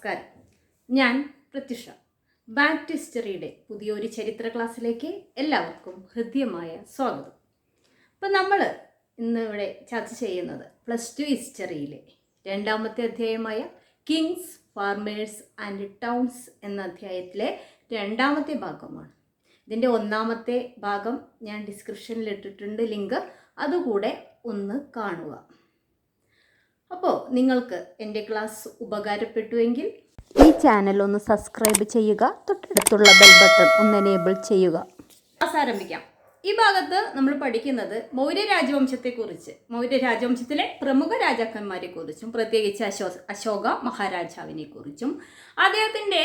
നമസ്കാരം. ഞാൻ Prathyusha. Back to ഹിസ്റ്ററിയുടെ പുതിയൊരു ചരിത്ര ക്ലാസ്സിലേക്ക് എല്ലാവർക്കും ഹൃദ്യമായ സ്വാഗതം. അപ്പം നമ്മൾ ഇന്ന് ഇവിടെ ചർച്ച ചെയ്യുന്നത് +2 ഹിസ്റ്ററിയിലെ രണ്ടാമത്തെ അധ്യായമായ കിങ്സ്, ഫാർമേഴ്സ് ആൻഡ് ടൗൺസ് എന്ന അധ്യായത്തിലെ രണ്ടാമത്തെ ഭാഗമാണ്. ഇതിൻ്റെ ഒന്നാമത്തെ ഭാഗം ഞാൻ ഡിസ്ക്രിപ്ഷനിൽ ഇട്ടിട്ടുണ്ട് ലിങ്ക്, അതുകൂടെ ഒന്ന് കാണുക. അപ്പോൾ നിങ്ങൾക്ക് എൻ്റെ ക്ലാസ് ഉപകാരപ്പെട്ടുവെങ്കിൽ ഈ ചാനൽ ഒന്ന് സബ്സ്ക്രൈബ് ചെയ്യുക, തൊട്ടടുത്തുള്ള ബെൽ ബട്ടൺ ഒന്ന് എനേബിൾ ചെയ്യുക. ക്ലാസ് ആരംഭിക്കാം. ഈ ഭാഗത്ത് നമ്മൾ പഠിക്കുന്നത് മൗര്യ രാജവംശത്തെക്കുറിച്ച്, മൗര്യ രാജവംശത്തിലെ പ്രമുഖ രാജാക്കന്മാരെക്കുറിച്ചും പ്രത്യേകിച്ച് അശോക മഹാരാജാവിനെ കുറിച്ചും അദ്ദേഹത്തിൻ്റെ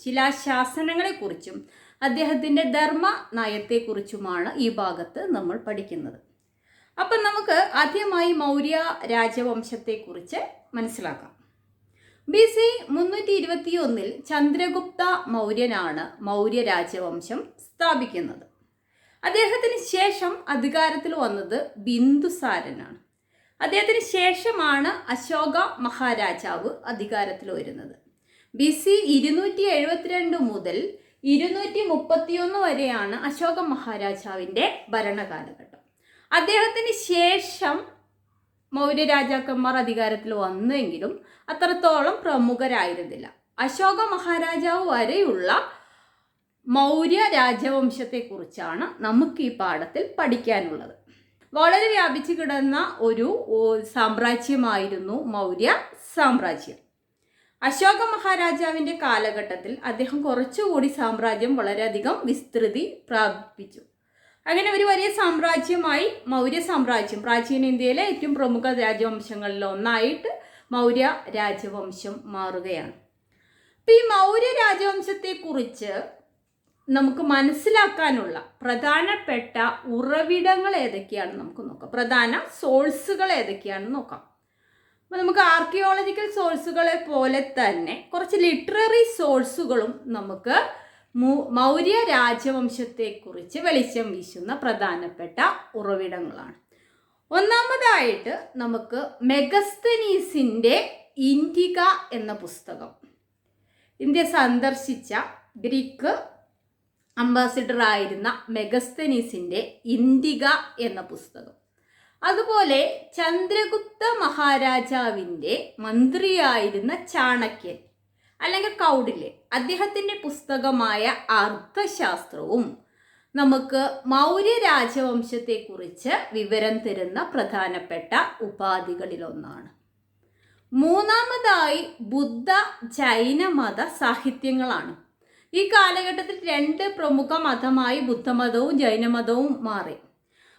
ശിലാശാസനങ്ങളെക്കുറിച്ചും അദ്ദേഹത്തിൻ്റെ ധർമ്മ നയത്തെക്കുറിച്ചുമാണ് ഈ ഭാഗത്ത് നമ്മൾ പഠിക്കുന്നത്. അപ്പം നമുക്ക് ആദ്യമായി മൗര്യ രാജവംശത്തെക്കുറിച്ച് മനസ്സിലാക്കാം. BC 321 ചന്ദ്രഗുപ്ത മൗര്യനാണ് മൗര്യ രാജവംശം സ്ഥാപിക്കുന്നത്. അദ്ദേഹത്തിന് ശേഷം അധികാരത്തിൽ വന്നത് ബിന്ദുസാരനാണ്. അദ്ദേഹത്തിന് ശേഷമാണ് അശോക മഹാരാജാവ് അധികാരത്തിൽ വരുന്നത്. BC 272 മുതൽ 231 വരെയാണ് അശോക മഹാരാജാവിൻ്റെ ഭരണകാലഘട്ടം. അദ്ദേഹത്തിന് ശേഷം മൗര്യ രാജാക്കന്മാർ അധികാരത്തിൽ വന്നെങ്കിലും അത്രത്തോളം പ്രമുഖരായിരുന്നില്ല. അശോക മഹാരാജാവ് വരെയുള്ള മൗര്യ രാജവംശത്തെക്കുറിച്ചാണ് നമുക്ക് ഈ പാഠത്തിൽ പഠിക്കാനുള്ളത്. വളരെ വ്യാപിച്ചു കിടന്ന ഒരു സാമ്രാജ്യമായിരുന്നു മൗര്യ സാമ്രാജ്യം. അശോക മഹാരാജാവിൻ്റെ കാലഘട്ടത്തിൽ അദ്ദേഹം കുറച്ചുകൂടി സാമ്രാജ്യം വളരെയധികം വിസ്തൃതി പ്രാപിച്ചു. അങ്ങനെ ഒരു വലിയ സാമ്രാജ്യമായി മൗര്യ സാമ്രാജ്യം പ്രാചീന ഇന്ത്യയിലെ ഏറ്റവും പ്രമുഖ രാജവംശങ്ങളിൽ ഒന്നായിട്ട് മൗര്യ രാജവംശം മാറുകയാണ്. അപ്പം ഈ മൗര്യ രാജവംശത്തെക്കുറിച്ച് നമുക്ക് മനസ്സിലാക്കാനുള്ള പ്രധാനപ്പെട്ട ഉറവിടങ്ങൾ ഏതൊക്കെയാണെന്ന് നമുക്ക് നോക്കാം. പ്രധാന സോഴ്സുകൾ ഏതൊക്കെയാണെന്ന് നോക്കാം. അപ്പോൾ നമുക്ക് ആർക്കിയോളജിക്കൽ സോഴ്സുകളെ പോലെ തന്നെ കുറച്ച് ലിറ്റററി സോഴ്സുകളും നമുക്ക് മൗര്യ രാജവംശത്തെക്കുറിച്ച് വെളിച്ചം വീശുന്ന പ്രധാനപ്പെട്ട ഉറവിടങ്ങളാണ്. ഒന്നാമതായിട്ട് നമുക്ക് മെഗസ്തനീസിൻ്റെ ഇൻഡിക എന്ന പുസ്തകം, ഇന്ത്യ സന്ദർശിച്ച ഗ്രീക്ക് അംബാസിഡർ ആയിരുന്ന മെഗസ്തനീസിൻ്റെ ഇൻഡിക എന്ന പുസ്തകം, അതുപോലെ ചന്ദ്രഗുപ്ത മഹാരാജാവിൻ്റെ മന്ത്രിയായിരുന്ന ചാണക്യൻ അല്ലെങ്കിൽ കൗടില്യൻ, അദ്ദേഹത്തിൻ്റെ പുസ്തകമായ അർത്ഥശാസ്ത്രവും നമുക്ക് മൗര്യ രാജവംശത്തെക്കുറിച്ച് വിവരം തരുന്ന പ്രധാനപ്പെട്ട ഉപാധികളിലൊന്നാണ്. മൂന്നാമതായി ബുദ്ധ ജൈന മത സാഹിത്യങ്ങളാണ്. ഈ കാലഘട്ടത്തിൽ 2 പ്രമുഖ മതമായി ബുദ്ധമതവും ജൈനമതവും മാറി.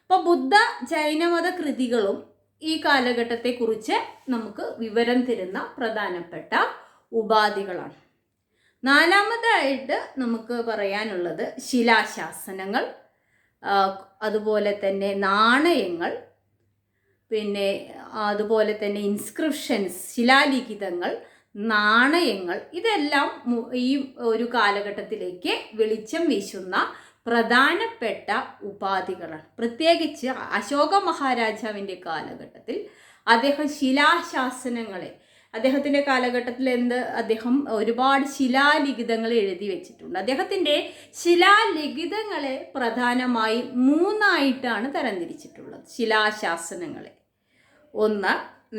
അപ്പോൾ ബുദ്ധ ജൈനമത കൃതികളും ഈ കാലഘട്ടത്തെക്കുറിച്ച് നമുക്ക് വിവരം തരുന്ന പ്രധാനപ്പെട്ട ഉപാധികളാണ്. നാലാമതായിട്ട് നമുക്ക് പറയാനുള്ളത് ശിലാശാസനങ്ങൾ, അതുപോലെ തന്നെ നാണയങ്ങൾ, പിന്നെ അതുപോലെ തന്നെ ഇൻസ്ക്രിപ്ഷൻസ്, ശിലാലിഖിതങ്ങൾ, നാണയങ്ങൾ, ഇതെല്ലാം ഈ ഒരു കാലഘട്ടത്തിലേക്ക് വെളിച്ചം വീശുന്ന പ്രധാനപ്പെട്ട ഉപാധികളാണ്. പ്രത്യേകിച്ച് അശോക മഹാരാജാവിൻ്റെ കാലഘട്ടത്തിൽ അദ്ദേഹം ശിലാശാസനങ്ങളെ, അദ്ദേഹത്തിൻ്റെ കാലഘട്ടത്തിൽ അദ്ദേഹം ഒരുപാട് ശിലാലിഖിതങ്ങൾ എഴുതി വെച്ചിട്ടുണ്ട്. അദ്ദേഹത്തിൻ്റെ ശിലാലിഖിതങ്ങളെ പ്രധാനമായി 3ആയിട്ടാണ് തരംതിരിച്ചിട്ടുള്ളത്. ശിലാശാസനങ്ങളെ, 1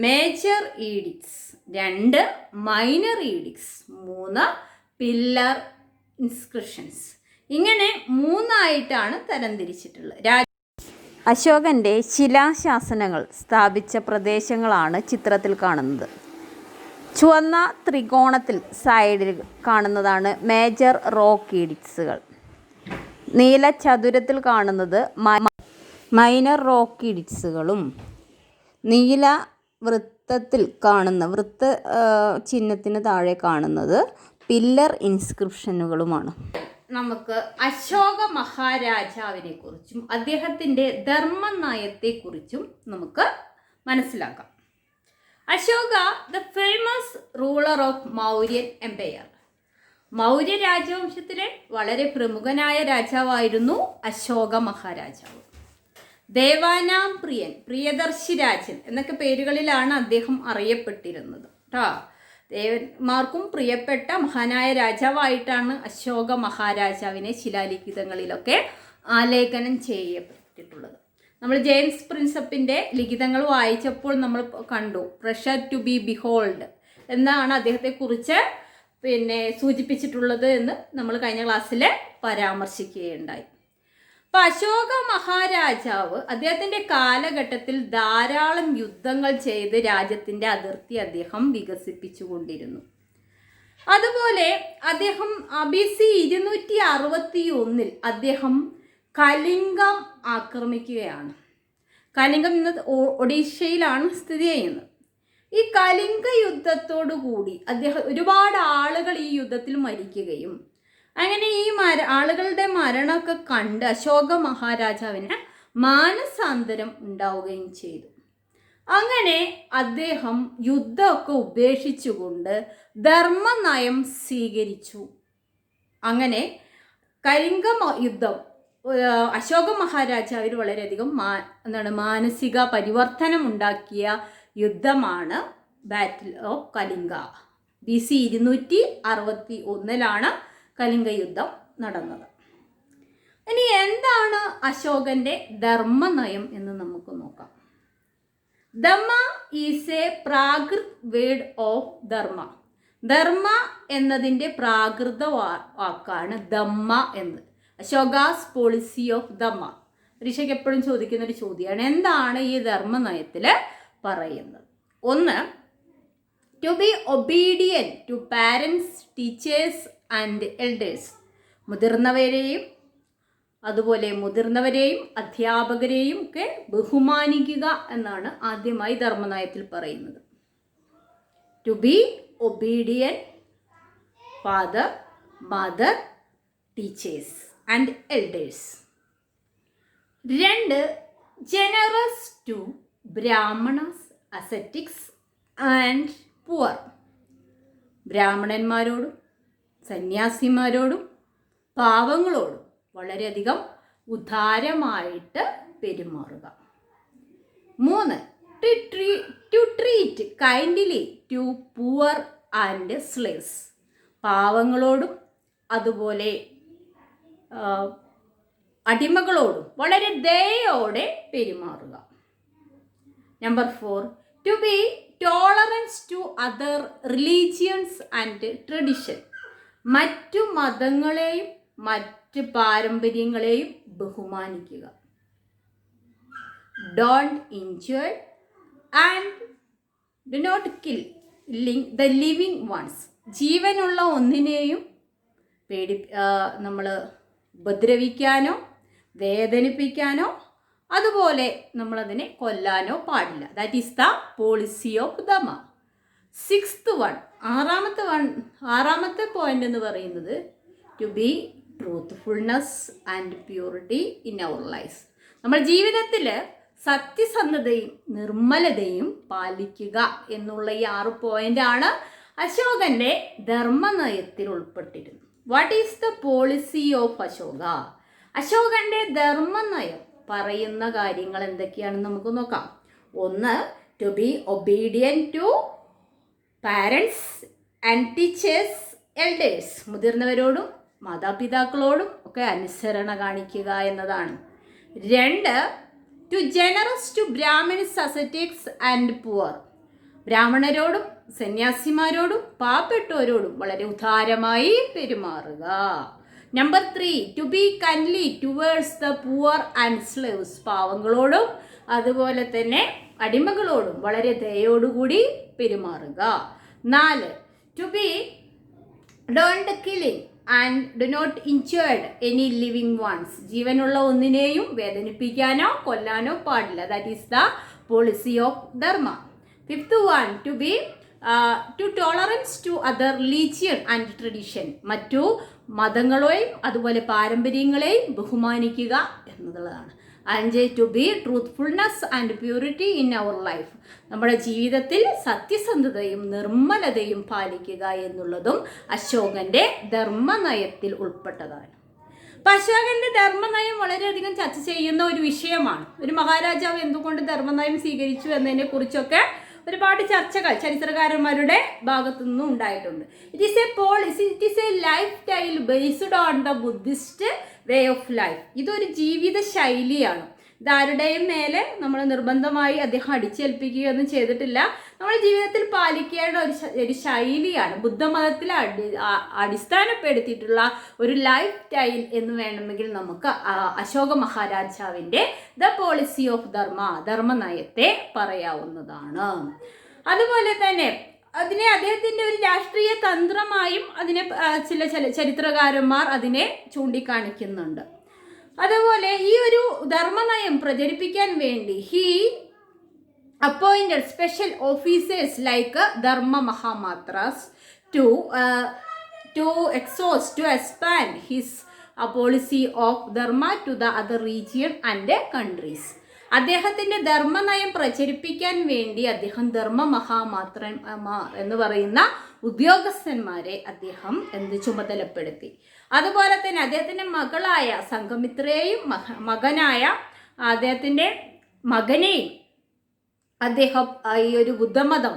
മേജർ ഈഡിക്ട്സ്, 2 മൈനർ ഈഡിക്ട്സ്, 3 പില്ലർ ഇൻസ്ക്രിപ്ഷൻസ്. ഇങ്ങനെ 3ആയിട്ടാണ് തരംതിരിച്ചിട്ടുള്ളത്. അശോകൻ്റെ ശിലാശാസനങ്ങൾ സ്ഥാപിച്ച പ്രദേശങ്ങളാണ് ചിത്രത്തിൽ കാണുന്നത്. ചുവന്ന ത്രികോണത്തിൽ സൈഡിൽ കാണുന്നതാണ് മേജർ റോക്ക് ഈഡിക്ട്സുകൾ. നീല ചതുരത്തിൽ കാണുന്നത് മൈനർ റോക്ക് ഈഡിക്ട്സുകളും നീല വൃത്തത്തിൽ കാണുന്ന ചിഹ്നത്തിന് താഴെ കാണുന്നത് പില്ലർ ഇൻസ്ക്രിപ്ഷനുകളുമാണ്. നമുക്ക് അശോക മഹാരാജാവിനെ കുറിച്ചും അദ്ദേഹത്തിൻ്റെ ധർമ്മനയത്തെക്കുറിച്ചും നമുക്ക് മനസ്സിലാക്കാം. Ashoka, the famous ruler of Mauryan empire. Maurya രാജവംശത്തിലെ വളരെ പ്രമുഖനായ രാജാവായിരുന്നു അശോക മഹാരാജാവ്. ദേവാനാം പ്രിയൻ, പ്രിയദർശി രാജൻ എന്നൊക്കെ പേരുകളിലാണ് അദ്ദേഹം അറിയപ്പെട്ടിരുന്നത്. കേട്ടോ. ദേവന്മാർക്കും പ്രിയപ്പെട്ട മഹാനായ രാജാവായിട്ടാണ് അശോക മഹാരാജാവിനെ ശിലാലിഖിതങ്ങളിലൊക്കെ ആലേഖനം ചെയ്യപ്പെട്ടിട്ടുള്ളത്. നമ്മൾ ജെയിംസ് പ്രിൻസപ്പിൻ്റെ ലിഖിതങ്ങൾ വായിച്ചപ്പോൾ നമ്മൾ കണ്ടു പ്രഷർ ടു ബി ബിഹോൾഡ് എന്നാണ് അദ്ദേഹത്തെക്കുറിച്ച് സൂചിപ്പിച്ചിട്ടുള്ളത് എന്ന് നമ്മൾ കഴിഞ്ഞ ക്ലാസ്സിൽ പരാമർശിക്കുകയുണ്ടായി. അപ്പം അശോക മഹാരാജാവ് അദ്ദേഹത്തിൻ്റെ കാലഘട്ടത്തിൽ ധാരാളം യുദ്ധങ്ങൾ ചെയ്ത് രാജ്യത്തിൻ്റെ അതിർത്തി അദ്ദേഹം വികസിപ്പിച്ചുകൊണ്ടിരുന്നു. അതുപോലെ അദ്ദേഹം BC 261 അദ്ദേഹം കലിംഗം ആക്രമിക്കുകയാണ്. കലിംഗം ഇന്ന് ഒഡീഷയിലാണ് സ്ഥിതി ചെയ്യുന്നത്. ഈ കലിംഗ യുദ്ധത്തോടു കൂടി ഒരുപാട് ആളുകൾ ഈ യുദ്ധത്തിൽ മരിക്കുകയും അങ്ങനെ ഈ ആളുകളുടെ മരണമൊക്കെ കണ്ട് അശോക മഹാരാജാവിന് മാനസാന്തരം ഉണ്ടാവുകയും ചെയ്തു. അങ്ങനെ അദ്ദേഹം യുദ്ധമൊക്കെ ഉപേക്ഷിച്ചുകൊണ്ട് ധർമ്മനയം സ്വീകരിച്ചു. അങ്ങനെ കലിംഗ യുദ്ധം അശോക മഹാരാജാവിന് വളരെയധികം മാനസിക പരിവർത്തനം ഉണ്ടാക്കിയ യുദ്ധമാണ് battle of Kalinga. BC 261 Kalinga യുദ്ധം നടന്നത്. ഇനി എന്താണ് അശോകന്റെ ധർമ്മനയം എന്ന് നമുക്ക് നോക്കാം. Dhamma is a Prakrit word of dharma. Dharma എന്നതിൻ്റെ പ്രാകൃത വാക്കാണ് ധമ്മ എന്ന്. അശോകാസ് പോളിസി ഓഫ് ധമ്മ പരീക്ഷയ്ക്ക് എപ്പോഴും ചോദിക്കുന്ന ഒരു ചോദ്യമാണ്. എന്താണ് ഈ ധർമ്മനയത്തിൽ പറയുന്നത്? ഒന്ന്, to be obedient to parents, teachers and elders. മുതിർന്നവരെയും അധ്യാപകരെയും ഒക്കെ ബഹുമാനിക്കുക എന്നാണ് ആദ്യമായി ധർമ്മനയത്തിൽ പറയുന്നത്. To be obedient father, mother, teachers and elders. 2, generous to Brahmanas, ascetics and poor. ബ്രാഹ്മണന്മാരോടും സന്യാസിമാരോടും പാവങ്ങളോടും വളരെയധികം ഉദാരമായിട്ട് പെരുമാറുക. 3, to treat kindly to poor and slaves. പാവങ്ങളോടും അതുപോലെ അടിമകളോടും വളരെ ദയോടെ പെരുമാറുക. Number 4, to be tolerance to other religions and tradition. മറ്റു മതങ്ങളെയും മറ്റ് പാരമ്പര്യങ്ങളെയും ബഹുമാനിക്കുക. Don't injure and do not kill the living ones. ജീവനുള്ള ഒന്നിനെയും നമ്മൾ ഉപദ്രവിക്കാനോ വേദനിപ്പിക്കാനോ അതുപോലെ നമ്മളതിനെ കൊല്ലാനോ പാടില്ല. That is the policy of dhamma. 6th one, ആറാമത്തെ പോയിന്റ് എന്ന് പറയുന്നത് to be truthfulness and purity in our life. നമ്മൾ ജീവിതത്തിൽ സത്യസന്ധതയും നിർമ്മലതയും പാലിക്കുക എന്നുള്ള ഈ 6 പോയിന്റാണ് അശോകന്റെ ധർമ്മനയത്തിൽ ഉൾപ്പെട്ടിരുന്നത്. What is the policy of Ashoka? അശോകന്റെ ധർമ്മനയം പറയുന്ന കാര്യങ്ങൾ എന്തൊക്കെയാണെന്ന് നമുക്ക് നോക്കാം. 1, to be obedient to parents and teachers, elders. മുതിർന്നവരോടും മാതാപിതാക്കളോടും ഒക്കെ അനുസരണ കാണിക്കുക എന്നതാണ്. 2, to generous to Brahmins, ascetics and poor. ബ്രാഹ്മണരോടും സന്യാസിമാരോടും പാവപ്പെട്ടവരോടും വളരെ ഉദാരമായി പെരുമാറുക. Number 3, to be kindly towards the poor and slaves. പാവങ്ങളോടും അതുപോലെ തന്നെ അടിമകളോടും വളരെ ദയോടുകൂടി പെരുമാറുക. 4, to be don't killing and do not injured any living ones. ജീവനുള്ള ഒന്നിനെയും വേദനിപ്പിക്കാനോ കൊല്ലാനോ പാടില്ല. That is the policy of dharma. 5th one, to be to tolerance to other religion and tradition. മറ്റു മതങ്ങളെയും അതുപോലെ പാരമ്പര്യങ്ങളെയും ബഹുമാനിക്കുക എന്നുള്ളതാണ്. 5, to be truthfulness and purity in our life. നമ്മുടെ ജീവിതത്തിൽ സത്യസന്ധതയും നിർമ്മലതയും പാലിക്കുക എന്നുള്ളതും അശോകന്റെ ധർമ്മനയത്തിൽ ഉൾപ്പെട്ടതാണ്. അപ്പം അശോകന്റെ ധർമ്മനയം വളരെയധികം ചർച്ച ചെയ്യുന്ന ഒരു വിഷയമാണ്. ഒരു മഹാരാജാവ് എന്തുകൊണ്ട് ധർമ്മനയം സ്വീകരിച്ചു എന്നതിനെ കുറിച്ചൊക്കെ ഒരുപാട് ചർച്ചകൾ ചരിത്രകാരന്മാരുടെ ഭാഗത്തു നിന്നും ഉണ്ടായിട്ടുണ്ട്. It is A life style based on the Buddhist way of life. ഇതൊരു ജീവിത ശൈലിയാണ്. ഇതാരുടെയും മേലെ നമ്മൾ നിർബന്ധമായി അദ്ദേഹം അടിച്ചേൽപ്പിക്കുകയൊന്നും ചെയ്തിട്ടില്ല. നമ്മൾ ജീവിതത്തിൽ പാലിക്കേണ്ട ഒരു ശൈലിയാണ്. ബുദ്ധമതത്തിൽ അടിസ്ഥാനപ്പെടുത്തിയിട്ടുള്ള ഒരു ലൈഫ് സ്റ്റൈൽ എന്ന് വേണമെങ്കിൽ നമുക്ക് അശോക മഹാരാജാവിൻ്റെ ദ പോളിസി ഓഫ് ധർമ്മനയത്തെ പറയാവുന്നതാണ്. അതുപോലെ തന്നെ അദ്ദേഹത്തിൻ്റെ ഒരു രാഷ്ട്രീയ തന്ത്രമായും ചില ചരിത്രകാരന്മാർ അതിനെ ചൂണ്ടിക്കാണിക്കുന്നുണ്ട്. അതുപോലെ ഈ ഒരു ധർമ്മനയം പ്രചരിപ്പിക്കാൻ വേണ്ടി he appointed special officers like dharma mahamatras to expand his policy of dharma to the other region and countries. അദ്ദേഹത്തിൻ്റെ ധർമ്മനയം പ്രചരിപ്പിക്കാൻ വേണ്ടി അദ്ദേഹം ധർമ്മ മഹാമാത്രന്മാർ എന്ന് പറയുന്ന ഉദ്യോഗസ്ഥന്മാരെ അദ്ദേഹം ചുമതലപ്പെടുത്തി. അതുപോലെ തന്നെ അദ്ദേഹത്തിൻ്റെ മകളായ സംഘമിത്രയെയും അദ്ദേഹത്തിൻ്റെ മകനെയും അദ്ദേഹം ഈ ഒരു ബുദ്ധമതം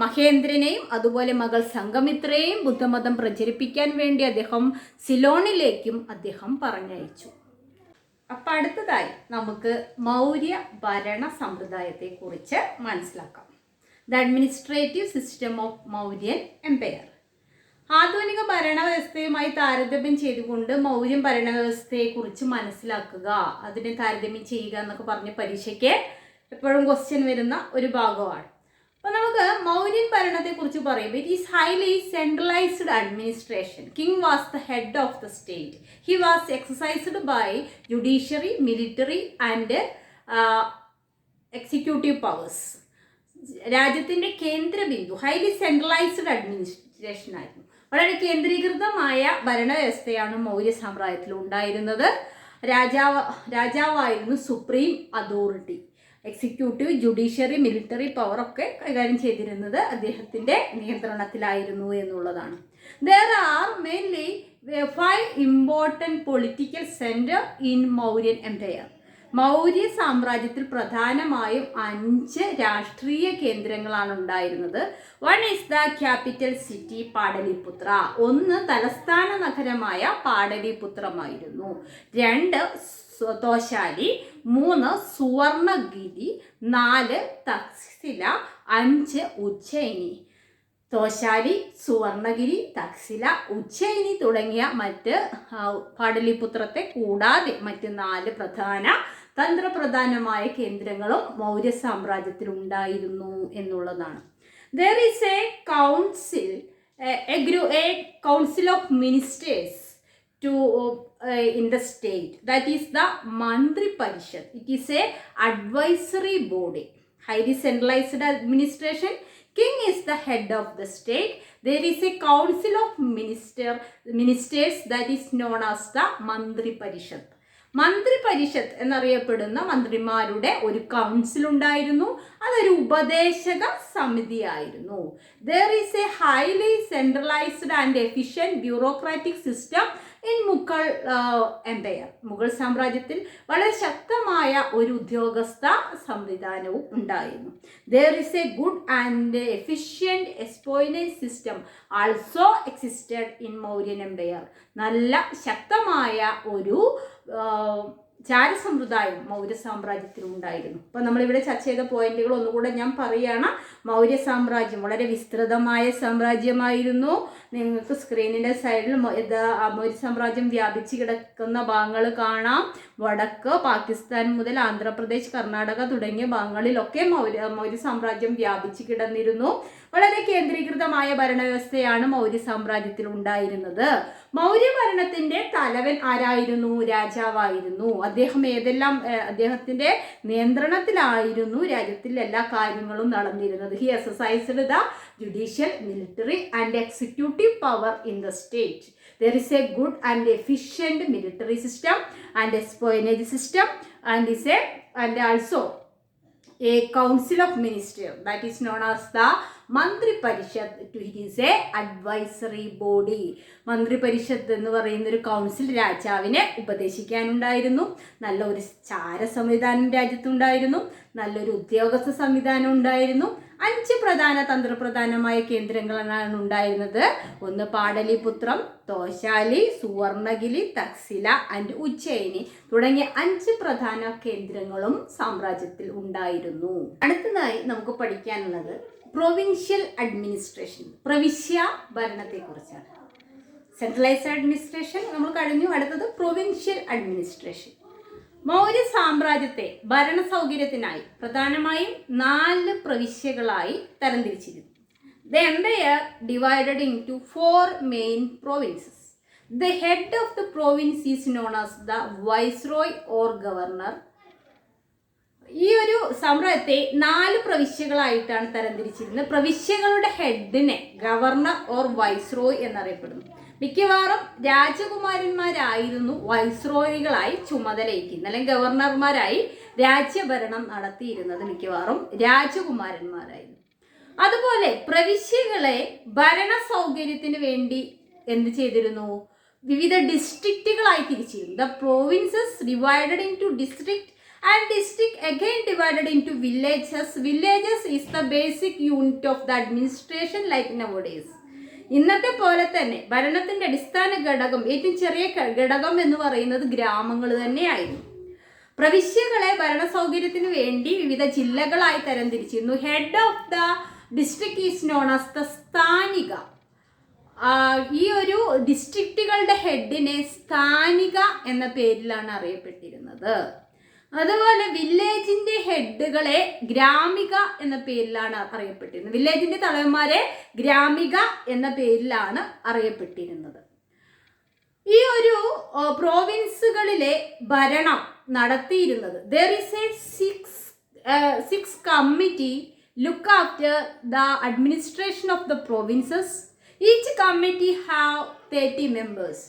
മഹേന്ദ്രനെയും അതുപോലെ മകൾ സംഘമിത്രയെയും ബുദ്ധമതം പ്രചരിപ്പിക്കാൻ വേണ്ടി അദ്ദേഹം സിലോണിലേക്കും അദ്ദേഹം പറഞ്ഞയച്ചു. അപ്പം അടുത്തതായി നമുക്ക് മൗര്യ ഭരണ സമ്പ്രദായത്തെക്കുറിച്ച് മനസ്സിലാക്കാം. The administrative system of Mauryan empire. ആധുനിക ഭരണവ്യവസ്ഥയുമായി താരതമ്യം ചെയ്തുകൊണ്ട് മൗര്യൻ ഭരണവ്യവസ്ഥയെക്കുറിച്ച് മനസ്സിലാക്കുക, അതിനെ താരതമ്യം ചെയ്യുക എന്നൊക്കെ പറഞ്ഞ് പരീക്ഷയ്ക്ക് എപ്പോഴും ക്വസ്റ്റ്യൻ വരുന്ന ഒരു ഭാഗമാണ്. അപ്പോൾ നമുക്ക് മൗര്യൻ ഭരണത്തെക്കുറിച്ച് പറയുമ്പോൾ it is highly centralised administration. King was the head of the state. He was exercised by judiciary, military and executive powers. രാജ്യത്തിൻ്റെ കേന്ദ്രബിന്ദു ഹൈലി സെൻട്രലൈസ്ഡ് അഡ്മിനിസ്ട്രേഷൻ ആയിരുന്നു. വളരെ കേന്ദ്രീകൃതമായ ഭരണവ്യവസ്ഥയാണ് മൗര്യ സാമ്രാജ്യത്തിൽ ഉണ്ടായിരുന്നത്. രാജാവായിരുന്നു supreme authority. Executive, judiciary, military പവറൊക്കെ കൈകാര്യം ചെയ്തിരുന്നത് അദ്ദേഹത്തിൻ്റെ നിയന്ത്രണത്തിലായിരുന്നു എന്നുള്ളതാണ്. There are mainly 5 important political centers in Mauryan Empire. Maurya സാമ്രാജ്യത്തിൽ പ്രധാനമായും 5 രാഷ്ട്രീയ കേന്ദ്രങ്ങളാണ് ഉണ്ടായിരുന്നത്. One is the capital city Pataliputra. 1 തലസ്ഥാന നഗരമായ പാടലിപുത്രമായിരുന്നു. 2 തോശാലി, 3 സുവർണഗിരി, 4 തക്സില, 5 ഉജ്ജയിനി. തോശാലി, സുവർണഗിരി, തക്സില, ഉജ്ജയിനി തുടങ്ങിയ മറ്റ് പാടലിപുത്രത്തെ കൂടാതെ മറ്റ് 4 പ്രധാന തന്ത്രപ്രധാനമായ കേന്ദ്രങ്ങളും മൗര്യ സാമ്രാജ്യത്തിൽ ഉണ്ടായിരുന്നു എന്നുള്ളതാണ്. There is a council of ministers in the state, that is the Mantri Parishad. It is a advisory body. Highly centralized administration. King is the head of the state. There is a council of ministers that is known as the Mantri Parishad. മന്ത്രി പരിഷത്ത് എന്നറിയപ്പെടുന്ന മന്ത്രിമാരുടെ ഒരു council ഉണ്ടായിരുന്നു. അതൊരു ഉപദേശക സമിതിയായിരുന്നു. There is a highly centralized and efficient bureaucratic system in Mughal Empire. Mughal സാമ്രാജ്യത്തിൽ വളരെ ശക്തമായ ഒരു ഉദ്യോഗസ്ഥ സംവിധാനവും ഉണ്ടായിരുന്നു. There is a good and efficient espionage system also existed in Mauryan Empire. നല്ല ശക്തമായ ഒരു ചാരസമ്പ്രദായം മൗര്യ സാമ്രാജ്യത്തിൽ ഉണ്ടായിരുന്നു. അപ്പോൾ നമ്മളിവിടെ ചർച്ച ചെയ്ത പോയിന്റുകൾ ഒന്നുകൂടെ ഞാൻ പറയുകയാണ്. മൗര്യ സാമ്രാജ്യം വളരെ വിസ്തൃതമായ സാമ്രാജ്യമായിരുന്നു. നിങ്ങൾക്ക് സ്ക്രീനിൻ്റെ സൈഡിൽ മൗര്യ സാമ്രാജ്യം വ്യാപിച്ച് കിടക്കുന്ന ഭാഗങ്ങൾ കാണാം. വടക്ക് പാകിസ്ഥാൻ മുതൽ ആന്ധ്രാപ്രദേശ്, കർണാടക തുടങ്ങിയ ഭാഗങ്ങളിലൊക്കെ മൗര്യ സാമ്രാജ്യം വ്യാപിച്ച് കിടന്നിരുന്നു. വളരെ കേന്ദ്രീകൃതമായ ഭരണവ്യവസ്ഥയാണ് മൗര്യ സാമ്രാജ്യത്തിൽ ഉണ്ടായിരുന്നത്. മൗര്യ ഭരണത്തിൻ്റെ തലവൻ ആരായിരുന്നു? രാജാവായിരുന്നു. അദ്ദേഹത്തിൻ്റെ നിയന്ത്രണത്തിലായിരുന്നു രാജ്യത്തിൽ എല്ലാ കാര്യങ്ങളും നടന്നിരുന്നത്. He exercised the judicial, military and executive power in the state. There is a good and efficient military system and espionage system and also a council of ministers that is known as the Mantriparishad to his a advisory body. Mantriparishad എന്ന് പറയുന്ന ഒരു council രാജാവിനെ ഉപദേശിക്കാനുണ്ടായിരുന്നു. നല്ലൊരു ചാര സംവിധാനം രാജ്യത്തുണ്ടായിരുന്നു. നല്ലൊരു ഉദ്യോഗസ്ഥ സംവിധാനം ഉണ്ടായിരുന്നു. 5 പ്രധാന തന്ത്രപ്രധാനമായ കേന്ദ്രങ്ങളാണ് ഉണ്ടായിരുന്നത്. ഒന്ന് പാടലിപുത്രം, തോശാലി, സുവർണഗിരി, തക്സില ആൻഡ് ഉജ്ജയിനി തുടങ്ങിയ 5 പ്രധാന കേന്ദ്രങ്ങളും സാമ്രാജ്യത്തിൽ ഉണ്ടായിരുന്നു. അടുത്തതായി നമുക്ക് പഠിക്കാനുള്ളത് പ്രൊവിൻഷ്യൽ അഡ്മിനിസ്ട്രേഷൻ, പ്രവിശ്യ ഭരണത്തെക്കുറിച്ചാണ്. സെൻട്രലൈസ്ഡ് അഡ്മിനിസ്ട്രേഷൻ നമ്മൾ കഴിഞ്ഞു. അടുത്തത് പ്രൊവിൻഷ്യൽ അഡ്മിനിസ്ട്രേഷൻ. മൗര്യ സാമ്രാജ്യത്തെ ഭരണ സൗകര്യത്തിനായി പ്രധാനമായും 4 പ്രവിശ്യകളായി തരംതിരിച്ചിരുന്നു. The empire divided into 4 main provinces. The head of the province is known as the viceroy or governor. ഈ ഒരു സാമ്രാജ്യത്തെ 4 പ്രവിശ്യകളായിട്ടാണ് തരംതിരിച്ചിരുന്നത്. പ്രവിശ്യകളുടെ ഹെഡിനെ ഗവർണർ ഓർ വൈസ്രോയ് എന്നറിയപ്പെടുന്നു. മിക്കവാറും രാജകുമാരന്മാരായിരുന്നു വൈസ്രോയികളായി ചുമതലയേക്കുന്നത്, അല്ലെങ്കിൽ ഗവർണർമാരായി രാജ്യഭരണം നടത്തിയിരുന്നത് മിക്കവാറും രാജകുമാരന്മാരായിരുന്നു. അതുപോലെ പ്രവിശ്യകളെ ഭരണ സൗകര്യത്തിന് വേണ്ടി എന്ത് ചെയ്തിരുന്നു? വിവിധ ഡിസ്ട്രിക്റ്റുകളായി തിരിച്ചിരുന്നു. The provinces divided into district and district again divided into villages. Villages is the basic unit of the administration like nowadays. ഇന്നത്തെ പോലെ തന്നെ ഭരണത്തിന്റെ അടിസ്ഥാന ഘടകം, ഏറ്റവും ചെറിയ ഘടകം എന്ന് പറയുന്നത് ഗ്രാമങ്ങൾ തന്നെയായിരുന്നു. പ്രവിശ്യകളെ ഭരണ സൗകര്യത്തിന് വേണ്ടി വിവിധ ജില്ലകളായി തരംതിരിച്ചിരുന്നു. Head of the district is known as the Sthanika. ഈ ഒരു ഡിസ്ട്രിക്റ്റുകളുടെ ഹെഡിനെ സ്ഥാനിക എന്ന പേരിലാണ് അറിയപ്പെട്ടിരുന്നത്. അതുപോലെ വില്ലേജിന്റെ ഹെഡുകളെ ഗ്രാമിക എന്ന പേരിലാണ് അറിയപ്പെട്ടിരുന്നത്. വില്ലേജിന്റെ തലവന്മാരെ ഗ്രാമിക എന്ന പേരിലാണ് അറിയപ്പെട്ടിരുന്നത്. ഈ ഒരു പ്രോവിൻസുകളിലെ ഭരണം നടത്തിയിരുന്നത് there is a six committee look after the administration of the provinces. Each committee have 30 members.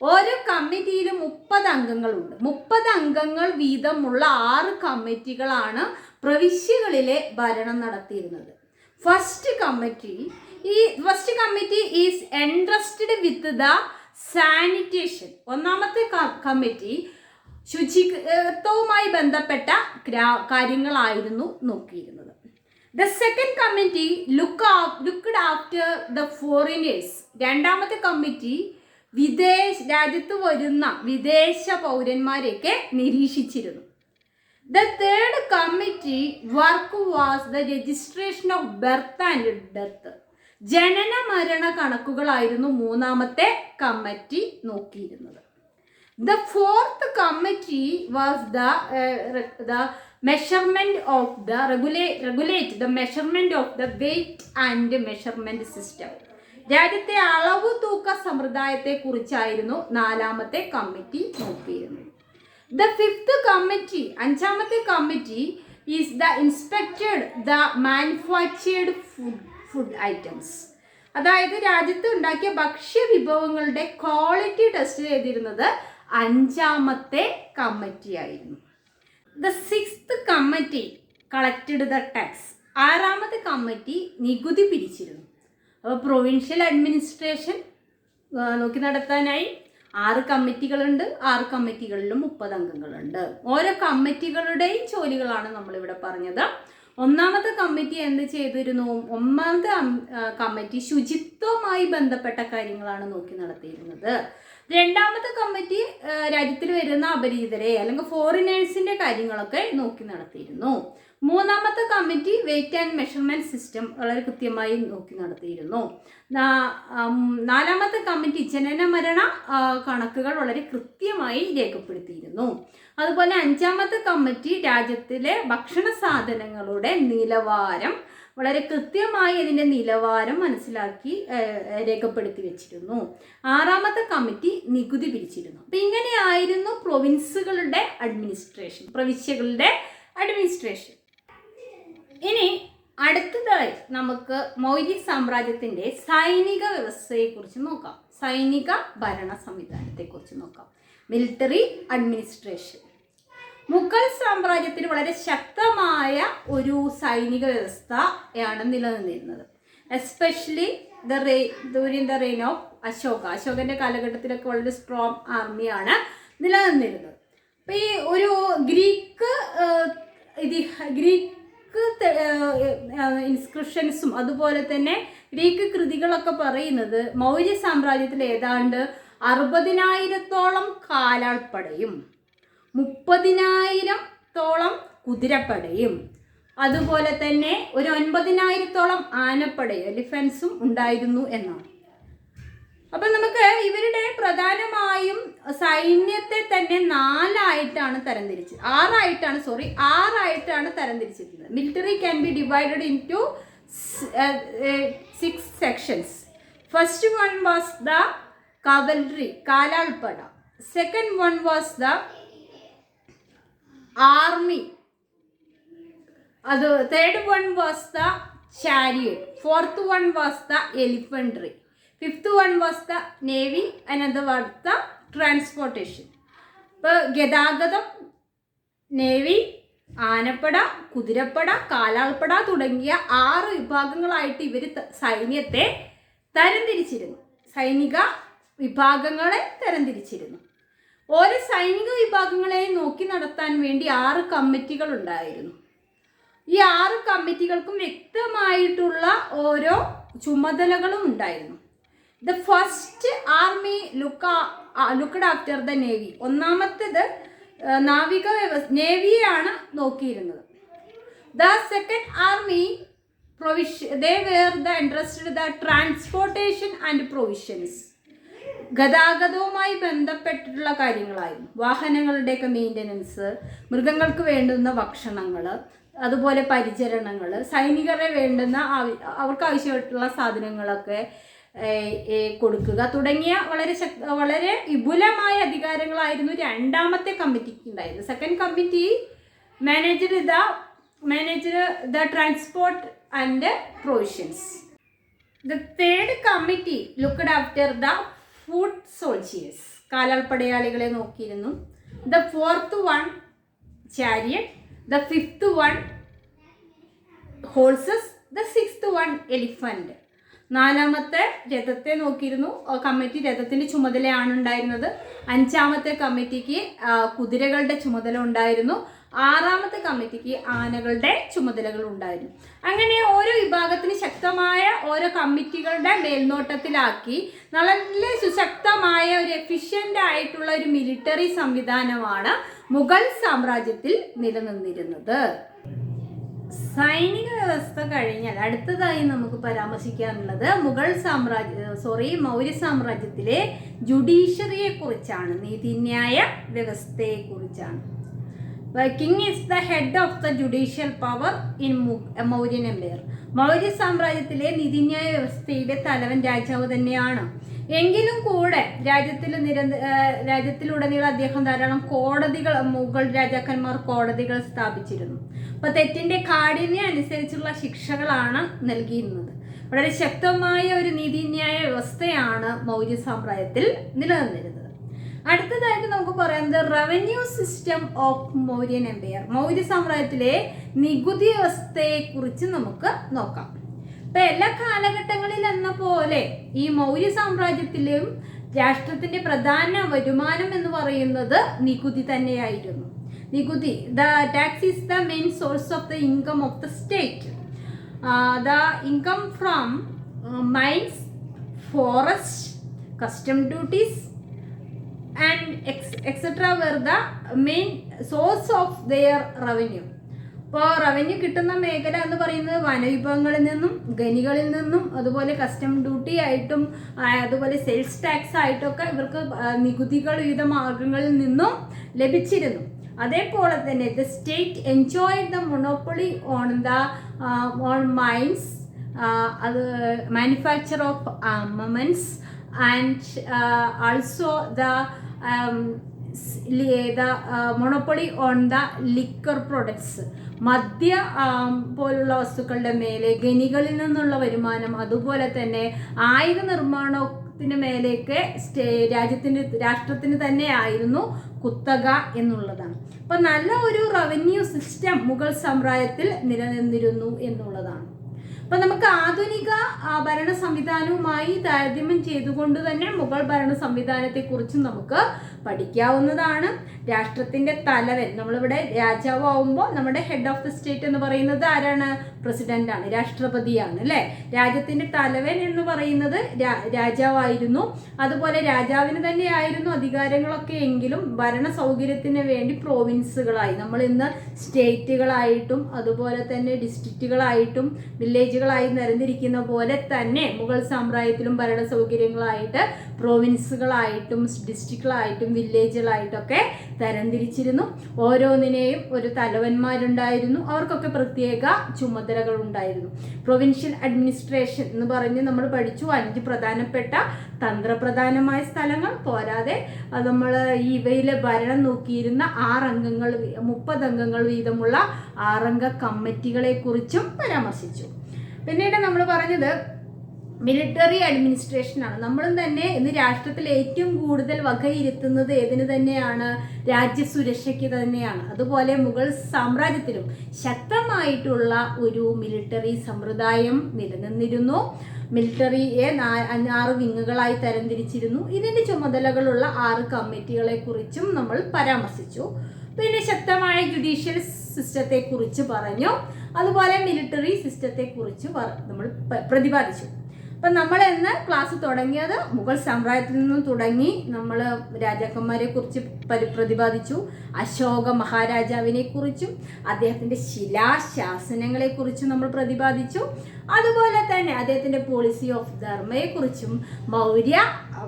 ഓരോ കമ്മിറ്റിയിലും 30 അംഗങ്ങളുണ്ട്. 30 അംഗങ്ങൾ വീതമുള്ള 6 കമ്മിറ്റികളാണ് പ്രവിശ്യകളിലെ ഭരണം നടത്തിയിരുന്നത്. First committee is entrusted with the sanitation. ഒന്നാമത്തെ കമ്മിറ്റി ശുചിത്വവുമായി ബന്ധപ്പെട്ട കാര്യങ്ങളായിരുന്നു നോക്കിയിരുന്നത്. The second committee looked after the foreigners. രണ്ടാമത്തെ കമ്മിറ്റി രാജ്യത്ത് വരുന്ന വിദേശ പൗരന്മാരെയൊക്കെ നിരീക്ഷിച്ചിരുന്നു. The third committee work was the registration of birth and death. ജനന മരണ കണക്കുകളായിരുന്നു മൂന്നാമത്തെ കമ്മിറ്റി നോക്കിയിരുന്നത്. The fourth committee was the measurement of the regulate the measurement of the weight and measurement system. രാജ്യത്തെ അളവ് തൂക്ക സമ്പ്രദായത്തെ കുറിച്ചായിരുന്നു നാലാമത്തെ കമ്മിറ്റി നോക്കിയിരുന്നത്. ദ ഫിഫ്ത്ത് കമ്മിറ്റി, അഞ്ചാമത്തെ committee is the inspected the manufactured food items. അതായത് രാജ്യത്ത് ഉണ്ടാക്കിയ ഭക്ഷ്യ വിഭവങ്ങളുടെ ക്വാളിറ്റി ടെസ്റ്റ് ചെയ്തിരുന്നത് അഞ്ചാമത്തെ കമ്മിറ്റി ആയിരുന്നു. The sixth committee collected the tax. ആറാമത്തെ കമ്മിറ്റി നികുതി പിരിച്ചിരുന്നു. അപ്പോൾ പ്രൊവിൻഷ്യൽ അഡ്മിനിസ്ട്രേഷൻ നോക്കി നടത്താനായി 6 കമ്മിറ്റികളുണ്ട്. 6 കമ്മിറ്റികളിലും 30 അംഗങ്ങളുണ്ട്. ഓരോ കമ്മിറ്റികളുടെയും ജോലികളാണ് നമ്മളിവിടെ പറഞ്ഞത്. ഒന്നാമത്തെ കമ്മിറ്റി എന്ത് ചെയ്തിരുന്നു? ഒന്നാമത്തെ കമ്മിറ്റി ശുചിത്വവുമായി ബന്ധപ്പെട്ട കാര്യങ്ങളാണ് നോക്കി നടത്തിയിരുന്നത്. രണ്ടാമത്തെ കമ്മിറ്റി രാജ്യത്തിൽ വരുന്ന അപരിചിതരെ അല്ലെങ്കിൽ ഫോറിനേഴ്സിന്റെ കാര്യങ്ങളൊക്കെ നോക്കി നടത്തിയിരുന്നു. മൂന്നാമത്തെ committee weight and measurement system വളരെ കൃത്യമായി നോക്കി നടത്തിയിരുന്നു. നാലാമത്തെ കമ്മിറ്റി ജനന മരണ കണക്കുകൾ വളരെ കൃത്യമായി രേഖപ്പെടുത്തിയിരുന്നു. അതുപോലെ അഞ്ചാമത്തെ കമ്മിറ്റി രാജ്യത്തിലെ ഭക്ഷണ സാധനങ്ങളുടെ നിലവാരം വളരെ കൃത്യമായി അതിൻ്റെ നിലവാരം മനസ്സിലാക്കി രേഖപ്പെടുത്തി വെച്ചിരുന്നു. ആറാമത്തെ കമ്മിറ്റി നികുതി പിരിച്ചിരുന്നു. അപ്പം ഇങ്ങനെയായിരുന്നു പ്രൊവിൻസുകളുടെ അഡ്മിനിസ്ട്രേഷൻ, പ്രവിശ്യകളുടെ അഡ്മിനിസ്ട്രേഷൻ. ഇനി അടുത്തതായി നമുക്ക് മൗര്യ സാമ്രാജ്യത്തിൻ്റെ സൈനിക വ്യവസ്ഥയെക്കുറിച്ച് നോക്കാം. സൈനിക ഭരണ സംവിധാനത്തെക്കുറിച്ച് നോക്കാം. Military administration. മുഗൾ സാമ്രാജ്യത്തിന് വളരെ ശക്തമായ ഒരു സൈനിക വ്യവസ്ഥയാണ് നിലനിന്നിരുന്നത്. Especially during the reign of അശോകൻ്റെ കാലഘട്ടത്തിലൊക്കെ വളരെ സ്ട്രോങ് ആർമിയാണ് നിലനിന്നിരുന്നത്. അപ്പോൾ ഈ ഒരു ഗ്രീക്ക് ഇൻസ്ക്രിപ്ഷൻസും അതുപോലെ തന്നെ ഗ്രീക്ക് കൃതികളൊക്കെ പറയുന്നത് മൗര്യ സാമ്രാജ്യത്തിൽ ഏതാണ്ട് 60,000-ഓളം കാലാൾപ്പടയും 30,000-ഓളം കുതിരപ്പടയും അതുപോലെ തന്നെ ഒരു 9,000-ഓളം ആനപ്പടയും എലിഫൻസും ഉണ്ടായിരുന്നു എന്നാണ്. അപ്പം നമുക്ക് ഇവരുടെ പ്രധാനമായും സൈന്യത്തെ തന്നെ ആറായിട്ടാണ് തരംതിരിച്ചിരുന്നത്. Military can be divided into 6 sections. First one was the cavalry, കാലാൾപ്പട. Second one was the army. Third one was the chariot. Fourth one was the elephantry. Fifth one was the navy. Another was the transportation. ഇപ്പോൾ ഗതാഗതം, navy, ആനപ്പട, കുതിരപ്പട, കാലാൾപ്പട തുടങ്ങിയ 6 വിഭാഗങ്ങളായിട്ട് ഇവർ സൈന്യത്തെ തരംതിരിച്ചിരുന്നു. സൈനിക വിഭാഗങ്ങളെ തരംതിരിച്ചിരുന്നു. ഓരോ സൈനിക വിഭാഗങ്ങളെയും നോക്കി നടത്താൻ വേണ്ടി 6 കമ്മിറ്റികൾ ഉണ്ടായിരുന്നു. ഈ 6 കമ്മിറ്റികൾക്കും വ്യക്തമായിട്ടുള്ള ഓരോ ചുമതലകളും ഉണ്ടായിരുന്നു. The first army looked after the navy. ഒന്നാമത്തേത് നാവിക നേവിയെയാണ് നോക്കിയിരുന്നത്. The second army they were interested in the transportation and provisions. ഗതാഗതവുമായി ബന്ധപ്പെട്ടിട്ടുള്ള കാര്യങ്ങളായിരുന്നു. വാഹനങ്ങളുടെയൊക്കെ മെയിൻ്റനൻസ്, മൃഗങ്ങൾക്ക് വേണ്ടുന്ന ഭക്ഷണങ്ങൾ, അതുപോലെ പരിചരണങ്ങൾ, സൈനികരെ വേണ്ടുന്ന അവർക്ക് ആവശ്യമായിട്ടുള്ള സാധനങ്ങളൊക്കെ കൊടുക്കുക തുടങ്ങിയ വളരെ വിപുലമായ അധികാരങ്ങളായിരുന്നു രണ്ടാമത്തെ കമ്മിറ്റിക്ക് ഉണ്ടായിരുന്നത്. Second committee managed the transport and provisions. The third committee looked after the foot soldiers. കാലാൾപ്പടയാളികളെ നോക്കിയിരുന്നു. The fourth one chariot. The fifth one horses. The sixth one elephant. 4ാമത്തെ രഥത്തെ നോക്കിയിരുന്നു. കമ്മിറ്റി രഥത്തിൻ്റെ ചുമതലയാണ് ഉണ്ടായിരുന്നത്. 5ാമത്തെ കമ്മിറ്റിക്ക് കുതിരകളുടെ ചുമതല ഉണ്ടായിരുന്നു. 6ാമത്തെ കമ്മിറ്റിക്ക് ആനകളുടെ ചുമതലകൾ ഉണ്ടായിരുന്നു. അങ്ങനെ ഓരോ വിഭാഗത്തിന് ശക്തമായ ഓരോ കമ്മിറ്റികളുടെ മേൽനോട്ടത്തിലാക്കി നല്ല സുശക്തമായ ഒരു എഫിഷ്യൻ്റ് ആയിട്ടുള്ള ഒരു മിലിറ്ററി സംവിധാനമാണ് മുഗൾ സാമ്രാജ്യത്തിൽ നിലനിന്നിരുന്നത്. സൈനിക വ്യവസ്ഥ കഴിഞ്ഞാൽ അടുത്തതായി നമുക്ക് പരാമർശിക്കാനുള്ളത് മൗര്യ സാമ്രാജ്യത്തിലെ ജുഡീഷ്യറിയെ കുറിച്ചാണ്, നീതിന്യായ വ്യവസ്ഥയെ കുറിച്ചാണ്. King is the head of the judicial power in Mauryan empire. Maurya സാമ്രാജ്യത്തിലെ നീതിന്യായ വ്യവസ്ഥയുടെ തലവൻ രാജാവ് തന്നെയാണ്. എങ്കിലും കൂടെ രാജ്യത്തിലുടനീളം അദ്ദേഹം ധാരാളം കോടതികൾ, മുഗൾ രാജാക്കന്മാർ കോടതികൾ സ്ഥാപിച്ചിരുന്നു. അപ്പോൾ തെറ്റിൻ്റെ കാഠിന്യം അനുസരിച്ചുള്ള ശിക്ഷകളാണ് നൽകിയിരുന്നത്. വളരെ ശക്തമായ ഒരു നീതിന്യായ വ്യവസ്ഥയാണ് മൗര്യ സാമ്രാജ്യത്തിൽ നിലനിന്നിരുന്നത്. അടുത്തതായിട്ട് നമുക്ക് പറയുന്നത് revenue system of Mauryan empire. Maurya സാമ്രാജ്യത്തിലെ നികുതി വ്യവസ്ഥയെക്കുറിച്ച് നമുക്ക് നോക്കാം. ഇപ്പം എല്ലാ കാലഘട്ടങ്ങളിൽ എന്ന പോലെ ഈ മൗര്യ സാമ്രാജ്യത്തിലും രാഷ്ട്രത്തിൻ്റെ പ്രധാന വരുമാനം എന്ന് പറയുന്നത് നികുതി തന്നെയായിരുന്നു. നികുതി, the tax is the main source of the income of the state. The income from mines, forest, custom duties and etc. were the main source of their revenue. ഇപ്പോൾ റവന്യൂ കിട്ടുന്ന മേഖല എന്ന് പറയുന്നത് വനവിഭവങ്ങളിൽ നിന്നും, ഖനികളിൽ നിന്നും, അതുപോലെ കസ്റ്റം ഡ്യൂട്ടി ആയിട്ടും അതുപോലെ സെയിൽസ് ടാക്സ് ആയിട്ടൊക്കെ ഇവർക്ക് നികുതികൾ വിവിധ മാർഗങ്ങളിൽ നിന്നും ലഭിച്ചിരുന്നു. അതേപോലെ തന്നെ the state enjoyed the monopoly on mines, അത് manufacture of armaments and also the monopoly on the liquor products. മദ്യ പോലുള്ള വസ്തുക്കളുടെ മേലെ, ഖനികളിൽ നിന്നുള്ള വരുമാനം, അതുപോലെ തന്നെ ആയുധ നിർമ്മാണത്തിന് മേലേക്ക് രാഷ്ട്രത്തിന് തന്നെ ആയിരുന്നു കുത്തക എന്നുള്ളതാണ്. അപ്പം നല്ല ഒരു റവന്യൂ സിസ്റ്റം മുഗൾ സാമ്രാജ്യത്തിൽ നിലനിന്നിരുന്നു എന്നുള്ളതാണ്. അപ്പം നമുക്ക് ആധുനിക ഭരണ സംവിധാനവുമായി താരതമ്യം ചെയ്തുകൊണ്ട് തന്നെ മുഗൾ ഭരണ സംവിധാനത്തെക്കുറിച്ചും നമുക്ക് പഠിക്കാവുന്നതാണ്. രാഷ്ട്രത്തിന്റെ തലവൻ, നമ്മളിവിടെ രാജാവാകുമ്പോൾ നമ്മുടെ ഹെഡ് ഓഫ് ദ സ്റ്റേറ്റ് എന്ന് പറയുന്നത് ആരാണ്? പ്രസിഡന്റ് ആണ്, രാഷ്ട്രപതിയാണ് അല്ലെ. രാജ്യത്തിന്റെ തലവൻ എന്ന് പറയുന്നത് രാജാവായിരുന്നു. അതുപോലെ രാജാവിന് തന്നെയായിരുന്നു അധികാരങ്ങളൊക്കെ എങ്കിലും ഭരണ സൗകര്യത്തിന് വേണ്ടി പ്രോവിൻസുകളായി, നമ്മൾ ഇന്ന് സ്റ്റേറ്റുകളായിട്ടും അതുപോലെ തന്നെ ഡിസ്ട്രിക്റ്റുകളായിട്ടും വില്ലേജുകളായി നിരന്നിരിക്കുന്ന പോലെ തന്നെ മുഗൾ സാമ്രാജ്യത്തിലും ഭരണ സൗകര്യങ്ങളായിട്ട് പ്രോവിൻസുകളായിട്ടും ഡിസ്ട്രിക്റ്റുകളായിട്ടും വില്ലേജുകളായിട്ടൊക്കെ തരംതിരിച്ചിരുന്നു. ഓരോന്നിനെയും ഒരു തലവന്മാരുണ്ടായിരുന്നു, അവർക്കൊക്കെ പ്രത്യേക ചുമതലകൾ ഉണ്ടായിരുന്നു. പ്രൊവിൻഷ്യൽ അഡ്മിനിസ്ട്രേഷൻ എന്ന് പറഞ്ഞ് നമ്മൾ പഠിച്ചു 5 പ്രധാനപ്പെട്ട തന്ത്രപ്രധാനമായ സ്ഥലങ്ങൾ. പോരാതെ നമ്മൾ ഇവയിലെ ഭരണം നോക്കിയിരുന്ന 30 അംഗങ്ങൾ വീതമുള്ള 6 അംഗ കമ്മിറ്റികളെ കുറിച്ചും പരാമർശിച്ചു. പിന്നീട് നമ്മൾ പറഞ്ഞത് മിലിറ്ററി അഡ്മിനിസ്ട്രേഷനാണ്. നമ്മളും തന്നെ ഇന്ന് രാഷ്ട്രത്തിൽ ഏറ്റവും കൂടുതൽ വകയിരുത്തുന്നത് ഏതിന് തന്നെയാണ്? രാജ്യസുരക്ഷയ്ക്ക് തന്നെയാണ്. അതുപോലെ മുഗൾ സാമ്രാജ്യത്തിലും ശക്തമായിട്ടുള്ള ഒരു മിലിറ്ററി സമ്പ്രദായം നിലനിന്നിരുന്നു. മിലിറ്ററിയെ 6 വിങ്ങുകളായി തരംതിരിച്ചിരുന്നു. ഇതിൻ്റെ ചുമതലകളുള്ള 6 കമ്മിറ്റികളെ കുറിച്ചും നമ്മൾ പരാമർശിച്ചു. പിന്നെ ശക്തമായ ജുഡീഷ്യൽ സിസ്റ്റത്തെ കുറിച്ച് പറഞ്ഞു. അതുപോലെ മിലിറ്ററി സിസ്റ്റത്തെ കുറിച്ച് നമ്മൾ പ്രതിപാദിച്ചു. അപ്പം നമ്മൾ ഇന്ന് ക്ലാസ് തുടങ്ങിയത് മുഗൾ സാമ്രാജ്യത്തിൽ നിന്നും തുടങ്ങി. നമ്മൾ രാജാക്കന്മാരെ കുറിച്ച് പ്രതിപാദിച്ചു, അശോക മഹാരാജാവിനെ കുറിച്ചും അദ്ദേഹത്തിൻ്റെ ശിലാശാസനങ്ങളെ കുറിച്ചും നമ്മൾ പ്രതിപാദിച്ചു. അതുപോലെ തന്നെ അദ്ദേഹത്തിൻ്റെ പോളിസി ഓഫ് ധർമ്മയെ കുറിച്ചും മൗര്യ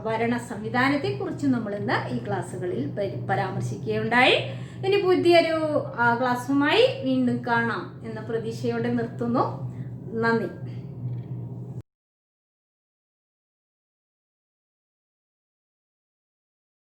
ഭരണ സംവിധാനത്തെ കുറിച്ചും നമ്മൾ ഇന്ന് ഈ ക്ലാസ്സുകളിൽ പരാമർശിക്കുകയുണ്ടായി. ഇനി പുതിയൊരു ക്ലാസ്സുമായി വീണ്ടും കാണാം എന്ന പ്രതീക്ഷയോടെ നിർത്തുന്നു. നന്ദി.